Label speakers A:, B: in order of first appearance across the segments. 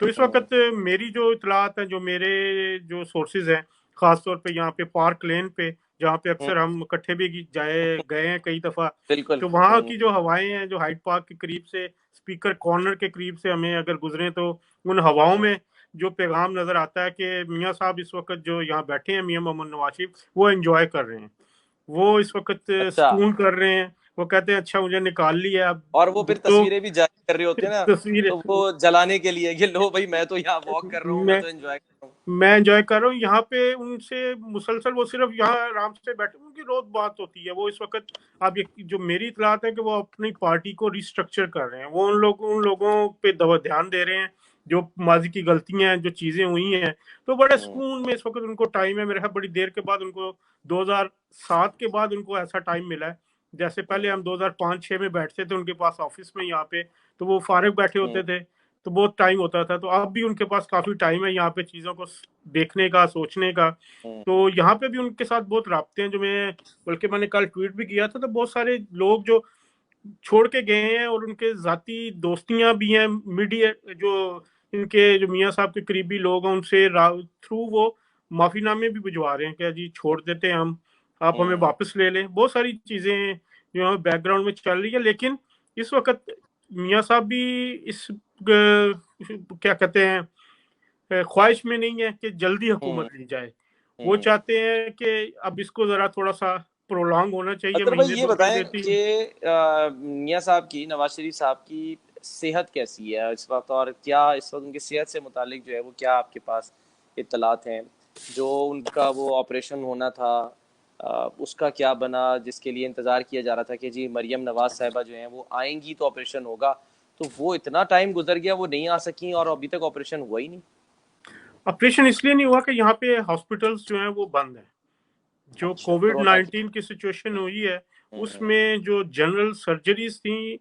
A: تو اس وقت میری جو اطلاعات ہیں، جو میرے جو سورسز ہیں، خاص طور پہ یہاں پہ پارک لین پہ جہاں پہ اکثر ہم اکٹھے بھی گئے ہیں کئی دفعہ،
B: بالکل
A: تو وہاں کی جو ہوائیں ہیں، جو ہائیڈ پارک کے قریب سے اسپیکر کارنر کے قریب سے ہمیں اگر گزریں تو ان ہواؤں میں جو پیغام نظر آتا ہے کہ میاں صاحب اس وقت جو یہاں بیٹھے ہیں، میاں محمد نواز شریف، وہ انجوائے کر رہے ہیں، وہ اس وقت
B: اچھا،
A: سکون کر رہے ہیں، وہ کہتے ہیں اچھا مجھے نکال لیا اب
B: اور وہ پھر
A: تو
B: تصویریں بھی جاری کر رہے ہوتے ہیں نا،
A: تصویر
B: تو وہ جلانے کے لیے، یہ لو بھائی میں تو یہاں واک کر رہا ہوں، میں
A: میں
B: تو انجوائے کر رہا ہوں.
A: میں انجوائے کر رہا ہوں یہاں پہ ان سے مسلسل، وہ صرف یہاں آرام سے بیٹھے، ان کی روز بات ہوتی ہے. وہ اس وقت اب جو میری اطلاعات ہے کہ وہ اپنی پارٹی کو ریسٹرکچر کر رہے ہیں، وہ ان لوگوں پہ دھیان دے رہے ہیں جو ماضی کی غلطیاں ہیں، جو چیزیں ہوئی ہیں. تو بڑے سکون میں اس وقت ان کو ٹائم ہے. میرے خیال بڑی دیر کے بعد ان کو 2007 کے بعد ان کو ایسا ٹائم ملا ہے. جیسے پہلے ہم 2005-6 میں بیٹھتے تھے ان کے پاس آفس میں یہاں پہ، تو وہ فارغ بیٹھے ہوتے تھے تو بہت ٹائم ہوتا تھا. تو اب بھی ان کے پاس کافی ٹائم ہے یہاں پہ چیزوں کو دیکھنے کا، سوچنے کا. تو یہاں پہ بھی ان کے ساتھ بہت رابطے ہیں، جو بلکہ میں نے کل ٹویٹ بھی کیا تھا. تو بہت سارے لوگ جو چھوڑ کے گئے ہیں اور ان کے ذاتی دوستیاں بھی ہیں، میڈیا جو ان کے جو میاں صاحب کے قریبی لوگ ہیں ان سے تھرو وہ معافی نامے بھی بھجوا رہے ہیں کہ جی چھوڑ دیتے ہیں ہم، آپ ہمیں واپس لے لیں. بہت ساری چیزیں جو بیک گراؤنڈ میں چل رہی ہے. لیکن اس وقت میاں صاحب بھی اس کیا کہتے ہیں خواہش میں نہیں ہے کہ جلدی حکومت لی جائے. وہ چاہتے ہیں کہ اب اس کو ذرا تھوڑا سا پرولونگ ہونا چاہیے،
B: اطہر بھائی
A: مہینے
B: یہ
A: دو
B: بتائیں
A: مہینے تین.
B: کہ میاں صاحب کی، نواز شریف صاحب کی صحت کیسی ہے اس وقت، اور کیا اس وقت ان کی صحت سے متعلق جو ہے وہ کیا آپ کے پاس اطلاعات ہیں؟ جو ان کا وہ آپریشن ہونا تھا اس کا کیا بنا، جس کے لیے انتظار کیا جا رہا تھا کہ جی مریم نواز صاحبہ جو ہیں وہ آئیں گی تو آپریشن ہوگا، تو وہ اتنا ٹائم گزر گیا، وہ نہیں آ سکیں اور ابھی تک آپریشن ہوا ہی نہیں.
A: آپریشن اس لیے نہیں ہوا کہ یہاں پہ ہاسپٹلس جو ہیں وہ بند ہیں. جو
B: اچھا،
A: کووڈ
B: کرونا کی.
A: 19 کی سچویشن ہوئی ہے اس میں جو جنرل سرجریز تھیں،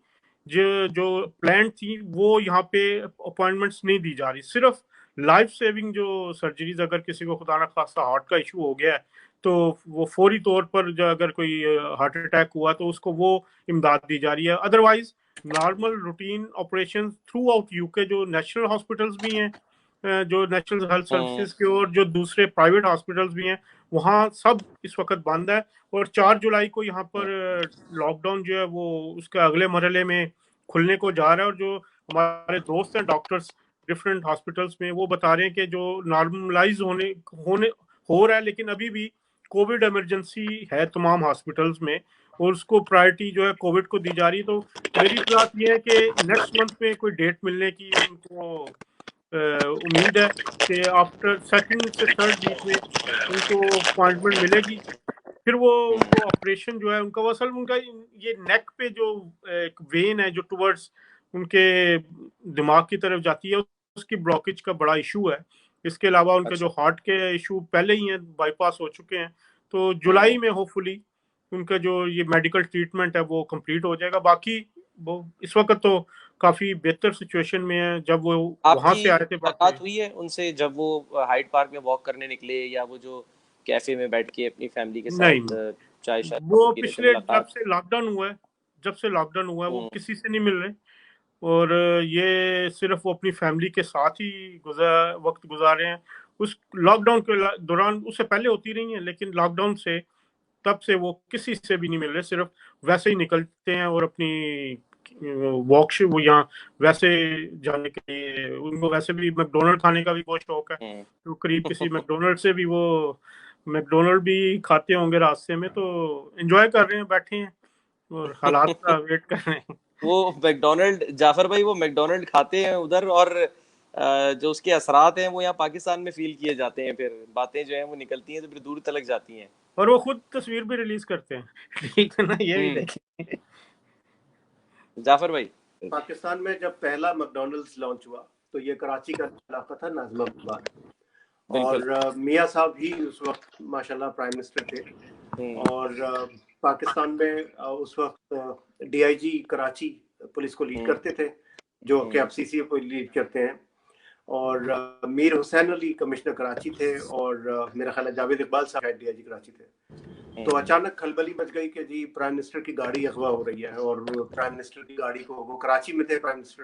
A: جو پلان تھی، وہ یہاں پہ اپوائنٹمنٹس نہیں دی جا رہی. صرف لائف سیونگ جو سرجریز، اگر کسی کو خدا نخواستہ ہارٹ کا ایشو ہو گیا ہے تو وہ فوری طور پر جو اگر کوئی ہارٹ اٹیک ہوا تو اس کو وہ امداد دی جا رہی ہے. Otherwise normal routine operation through out you کے جو نیشنل ہاسپٹلس بھی ہیں، جو نیشنل ہیلتھ سروسز کے، اور جو دوسرے پرائیویٹ ہاسپٹلس بھی ہیں، وہاں سب اس وقت بند ہے. اور 4 جولائی کو یہاں پر لاک ڈاؤن جو ہے وہ اس کے اگلے مرحلے میں کھلنے کو جا رہا ہے. اور جو ہمارے دوست ہیں ڈاکٹرز ڈفرینٹ ہاسپٹلس میں، وہ بتا رہے ہیں کہ جو نارملائز ہو رہا ہے، لیکن ابھی بھی کووڈ ایمرجنسی ہے تمام ہاسپٹلس میں، اور اس کو پرائرٹی جو ہے کووڈ کو دی جا رہی ہے. تو میری بات یہ ہے کہ نیکسٹ منتھ میں کوئی ڈیٹ ملنے کی ان کو امید ہے کہ آفٹر سیکنڈ سے تھرڈ ویک میں ان کو اپوائنٹمنٹ ملے گی. پھر وہ ان کو آپریشن جو ہے ان کا، وہ اصل ان کا یہ نیک پہ جو ایک وین ہے جو ٹورڈز ان کے دماغ کی طرف جاتی ہے، اس کی بلاکیج کا بڑا ایشو ہے. اس کے علاوہ ان کے جو ہارٹ کے ایشو پہلے ہی ہیں، بائی پاس ہو چکے ہیں. تو جولائی میں ہوپ فلی ان کا جو یہ میڈیکل ٹریٹمنٹ ہے وہ کمپلیٹ ہو جائے گا. باقی وہ اس وقت تو کافی بہتر سچویشن میں ہے. جب وہ
B: آپ
A: وہاں
B: کی
A: سے آئے تھے واقعی،
B: ملاقات ہوئی ہے ان سے جب وہ ہائیڈ پارک میں واک کرنے نکلے، یا وہ جو کیفے میں بیٹھ کے اپنی فیملی کے
A: نہیں،
B: ساتھ چائے شائے
A: وہ
B: پی رہے تھے،
A: پچھلے
B: ملاقات؟
A: جب سے لاک ڈاؤن ہوا ہے وہ کسی سے نہیں مل رہے. اور یہ صرف وہ اپنی فیملی کے ساتھ ہی وقت گزارے ہیں. اس لاک ڈاؤن کے دوران، اس سے پہلے ہوتی رہی ہیں، لیکن لاک ڈاؤن سے تب سے وہ کسی سے بھی نہیں مل رہے. صرف ویسے ہی نکلتے ہیں اور اپنی واک وہ یہاں ویسے جانے کے لیے، ان کو ویسے بھی میک ڈونلڈ کھانے کا بھی بہت شوق ہے. تو قریب کسی میک ڈونلڈ سے بھی وہ میک ڈونلڈ بھی کھاتے ہوں گے راستے میں. تو انجوائے کر رہے ہیں، بیٹھے ہیں اور حالات کا ویٹ کر رہے ہیں.
B: وہ میک ڈونلڈ، جعفر بھائی وہ میک ڈونلڈ کھاتے ہیں ادھر، اور جو اس کے اثرات ہیں وہ یہاں پاکستان میں فیل کیے جاتے ہیں، پھر باتیں جو ہیں وہ نکلتی ہیں تو پھر دور تلک جاتی ہیں.
A: اور وہ خود تصویر بھی ریلیز کرتے ہیں. ٹھیک ہے نا، یہ بھی دیکھیں.
B: جعفر بھائی،
C: پاکستان میں جب پہلا میک ڈونلڈز لانچ ہوا تو یہ کراچی کا علاقہ تھا، ناظم آباد، اور میاں صاحب ہی اس وقت ماشاءاللہ پرائم منسٹر تھے. اور پاکستان میں اس وقت D I G Karachi police کو لیڈ کرتے تھے، جو کہ اب سی سی کو لیڈ کرتے ہیں. اور میر حسین علی کمشنر کراچی تھے، اور میرا خیال ہے جاوید اقبال صاحب ڈی آئی جی کراچی تھے. تو اچانک کھلبلی مچ گئی کہ جی پرائم منسٹر کی گاڑی اغوا ہو رہی ہے. اور پرائم منسٹر کی گاڑی کو، وہ کراچی میں تھے پرائم منسٹر،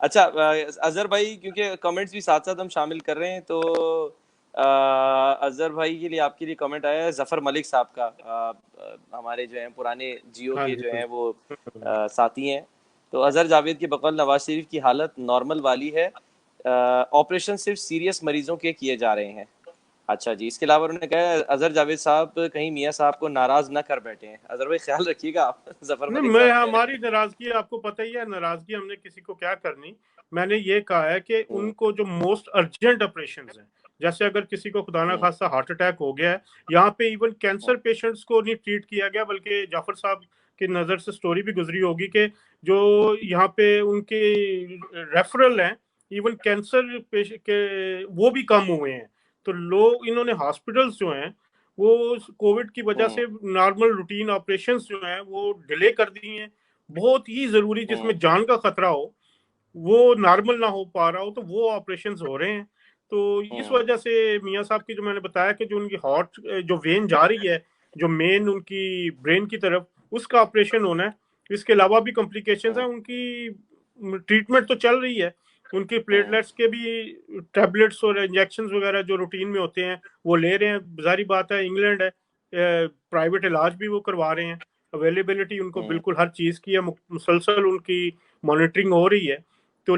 B: اچھا اظہر بھائی کیونکہ کمنٹس بھی ساتھ ساتھ ہم شامل کر رہے ہیں تو اظہر بھائی کے لیے آپ کے لیے کمنٹ آیا ہے ظفر ملک صاحب کا، ہمارے جو ہیں پرانے جیو کے جو ہیں وہ ساتھی ہیں. تو اظہر جاوید کے بقول نواز شریف کی حالت نارمل والی ہے، آپریشن صرف سیریس مریضوں کے کیے جا رہے ہیں. اچھا جی، اس کے علاوہ انہوں نے کہا اظہر جاوید صاحب کہیں میاں صاحب کو ناراض نہ کر بیٹھے ہیں. اظہر بھائی خیال رکھیے گا آپ ظفر
A: نہیں،
B: ملک
A: میں
B: صاحب
A: ہماری ناراضگی آپ کو پتہ ہی ہے، ناراضگی ہم نے کسی کو کیا کرنی. میں نے یہ کہا ہے کہ ان کو جو موسٹ ارجنٹ آپریشنز ہیں، جیسے اگر کسی کو خدا نہ خواستہ ہارٹ اٹیک ہو گیا ہے، یہاں پہ ایون کینسر پیشنٹس کو نہیں ٹریٹ کیا گیا، بلکہ جعفر صاحب کی نظر سے سٹوری بھی گزری ہوگی کہ جو یہاں پہ ان کے ریفرل ہیں ایون کینسر کے وہ بھی کم ہوئے ہیں. تو لوگ انہوں نے ہاسپٹلس جو ہیں وہ کووڈ کی وجہ سے نارمل روٹین آپریشنز جو ہیں وہ ڈیلے کر دی ہیں. بہت ہی ضروری جس میں جان کا خطرہ ہو، وہ نارمل نہ ہو پا رہا ہو، تو وہ آپریشنز ہو رہے ہیں. تو اس وجہ سے میاں صاحب کی جو میں نے بتایا کہ جو ان کی ہارٹ جو وین جا رہی ہے جو مین ان کی برین کی طرف، اس کا آپریشن ہونا ہے. اس کے علاوہ بھی کمپلیکیشنز ہیں، ان کی ٹریٹمنٹ تو چل رہی ہے. ان کی پلیٹلیٹس کے بھی ٹیبلٹس اور انجیکشنز وغیرہ جو روٹین میں ہوتے ہیں وہ لے رہے ہیں. ظاہری بات ہے انگلینڈ ہے، پرائیویٹ علاج بھی وہ کروا رہے ہیں. اویلیبلٹی ان کو بالکل ہر چیز کی ہے، مسلسل ان کی مانیٹرنگ ہو رہی ہے. تو